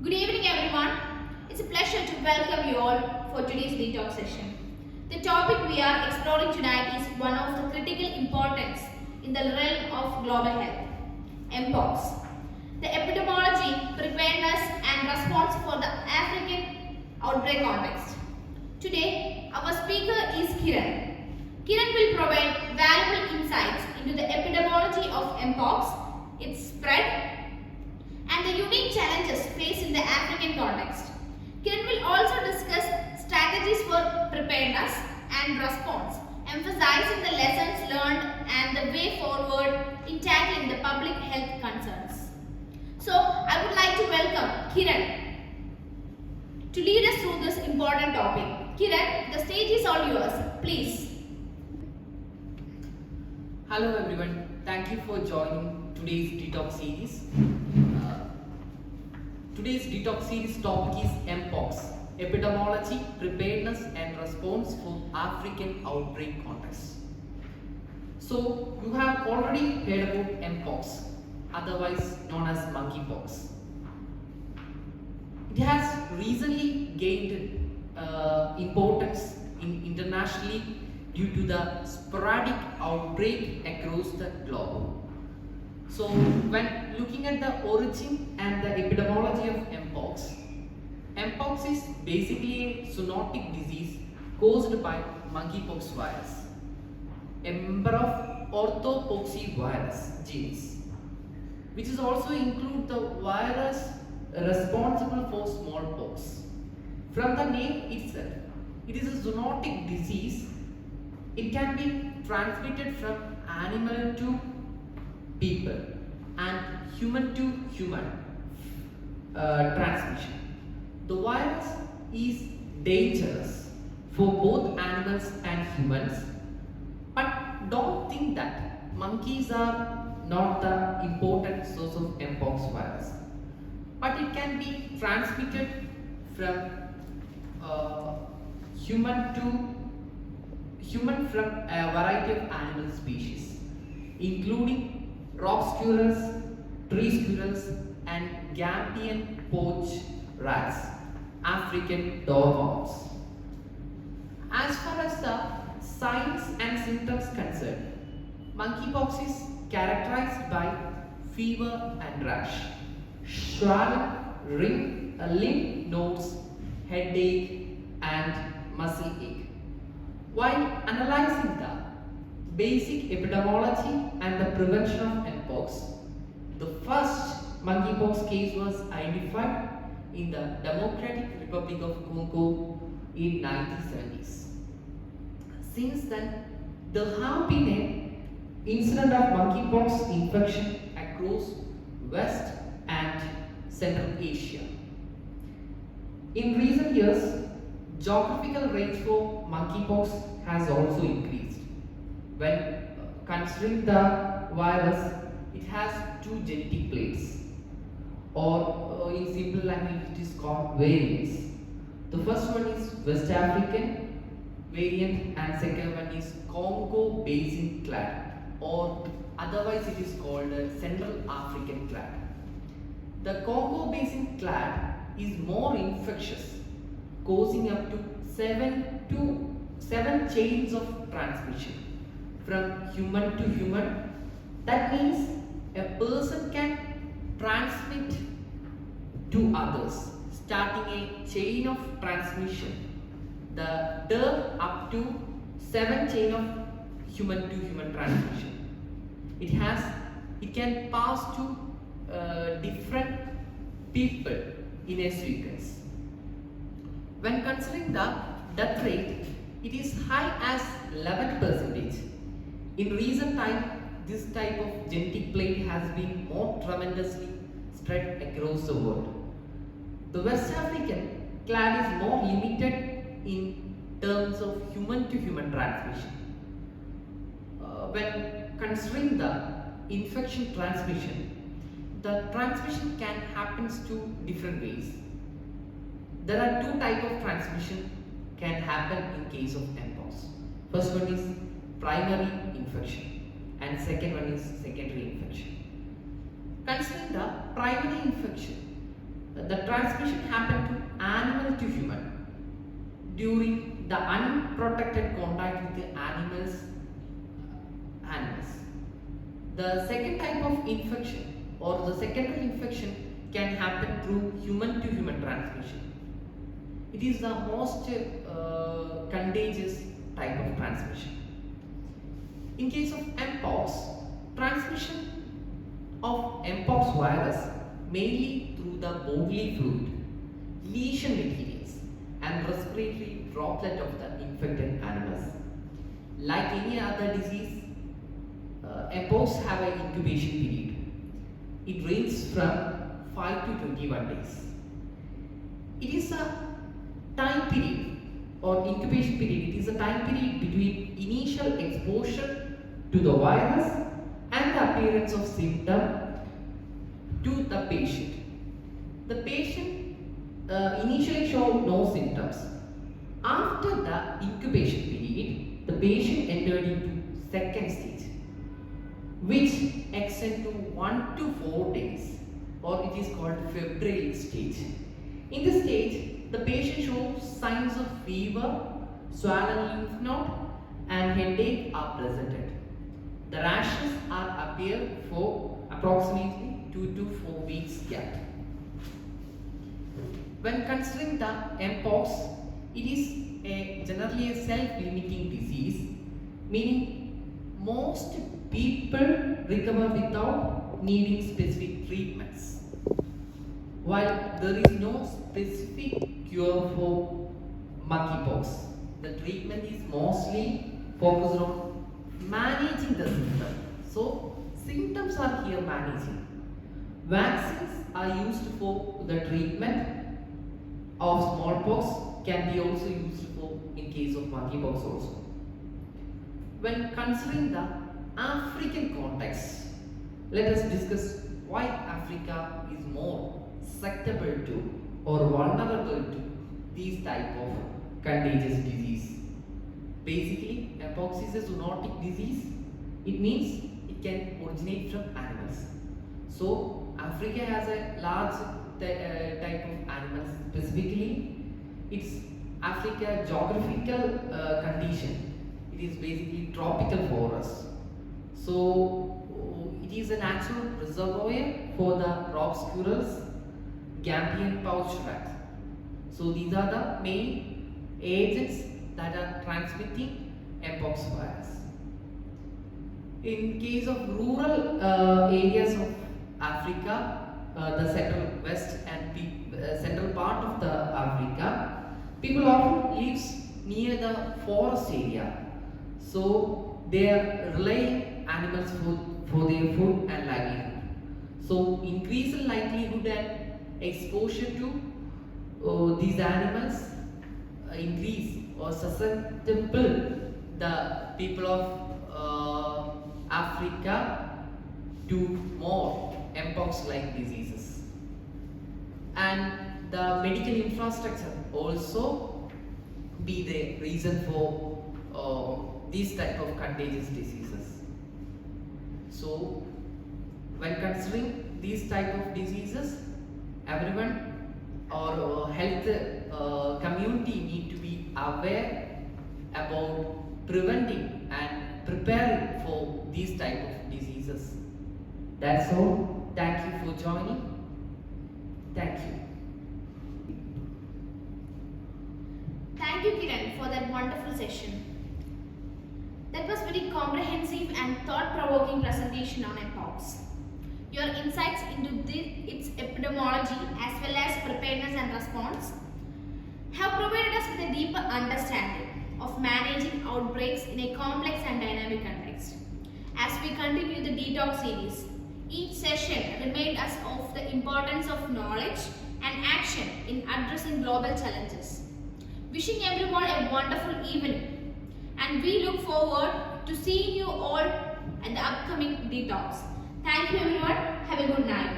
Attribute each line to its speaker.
Speaker 1: Good evening everyone. It's a pleasure to welcome you all for today's detox session. The topic we are exploring tonight is one of the critical importance in the realm of global health, MPOX. The epidemiology, preparedness and response for the African outbreak context. Today, our speaker is Kiran. Kiran will provide valuable insights into the epidemiology of MPOX, its spread, and the unique challenges faced in the African context. Kiran will also discuss strategies for preparedness and response, emphasizing the lessons learned and the way forward in tackling the public health concerns. So, I would like to welcome Kiran to lead us through this important topic. Kiran, the stage is all yours. Please.
Speaker 2: Hello everyone, thank you for joining today's detox series. Today's detox series topic is MPOX, Epidemiology, Preparedness and Response for African Outbreak Context. So, you have already heard about MPOX, otherwise known as monkeypox. It has recently gained importance internationally due to the sporadic outbreak across the globe. So, when looking at the origin and the epidemiology of MPOX, MPOX is basically a zoonotic disease caused by monkeypox virus, a member of orthopoxvirus genes, which is also include the virus responsible for smallpox. From the name itself, it is a zoonotic disease. It can be transmitted from animal to people and human to human transmission. The virus is dangerous for both animals and humans, but don't think that monkeys are not the important source of MPOX virus. But it can be transmitted from human from a variety of animal species, including rock squirrels, tree squirrels, and Gambian poach rats, African dormouse. As far as the signs and symptoms concerned, monkeypox is characterized by fever and rash, swelling, lymph nodes, headache, and muscle ache. While analyzing the basic epidemiology and the prevention of MPOX, the first monkeypox case was identified in the Democratic Republic of Congo in 1970s. Since then, there have been an incident of monkeypox infection across West and Central Asia. In recent years, geographical range for monkeypox has also increased. When considering the virus, it has two genetic plates, or in simple language it is called variants. The first one is West African variant and second one is Congo Basin clade, or otherwise it is called Central African clade. The Congo Basin clade is more infectious, causing up to 7 chains of transmission from human to human. That means a person can transmit to others, starting a chain of transmission. There up to 7 chain of human to human transmission. It can pass to different people in a sequence. When considering the death rate, it is high as 11%. In recent time, this type of genetic plate has been more tremendously spread across the world. The West African clade is more limited in terms of human to human transmission. When considering the infection transmission, the transmission can happen to different ways. There are two types of transmission can happen in case of MPOX. First one is primary infection and second one is secondary infection. Considering the primary infection, The transmission happened to animal to human during the unprotected contact with the animals. The second type of infection or the secondary infection can happen through human to human transmission. It is the most contagious type of transmission. In case of MPOX, transmission of MPOX virus mainly through the bodily fluid, lesion materials and respiratory droplet of the infected animals. Like any other disease, MPOX have an incubation period. It ranges from 5 to 21 days. It is a time period or incubation period. It is a time period between initial exposure to the virus and the appearance of symptom to the patient. The patient initially showed no symptoms. After the incubation period, the patient entered into second stage, which extends to 1 to 4 days, or it is called febrile stage. In this stage, the patient shows signs of fever, swollen lymph node, and headache are presented. The rashes are appear for approximately 2 to 4 weeks gap. When considering the MPOX, it is generally a self-limiting disease, meaning most people recover without needing specific treatments. While there is no specific cure for monkeypox, the treatment is mostly focused on managing the symptoms. So, symptoms are here managing. Vaccines are used for the treatment of smallpox, can be also used for in case of monkeypox also. When considering the African context, let us discuss why Africa is more susceptible to or vulnerable to these type of contagious disease. Basically, MPOX is a zoonotic disease. It means it can originate from animals. So, Africa has a large type of animals. Specifically, it's Africa geographical condition. It is basically tropical forest. So, it is a natural reservoir for the rock squirrels, Gambian pouch rat. So, these are the main agents that are transmitting MPOX virus. In case of rural areas of Africa, the central west and central part of the Africa, people often lives near the forest area. So they are relying animals for their food and livelihood. So increase in likelihood and exposure to these animals increase or susceptible the people of Africa to more MPOX like diseases. And the medical infrastructure also be the reason for these type of contagious diseases. So when considering these type of diseases, everyone or health community need to be aware about preventing and preparing for these type of diseases. That's all. Thank you for joining. Thank you.
Speaker 1: Thank you, Kiran, for that wonderful session. That was very comprehensive and thought-provoking presentation on MPOX. Your insights into its epidemiology as well as preparedness and response have provided us with a deeper understanding of managing outbreaks in a complex and dynamic context. As we continue the detox series, each session reminded us of the importance of knowledge and action in addressing global challenges. Wishing everyone a wonderful evening, and we look forward to seeing you all at the upcoming detox. Thank you everyone. Have a good night.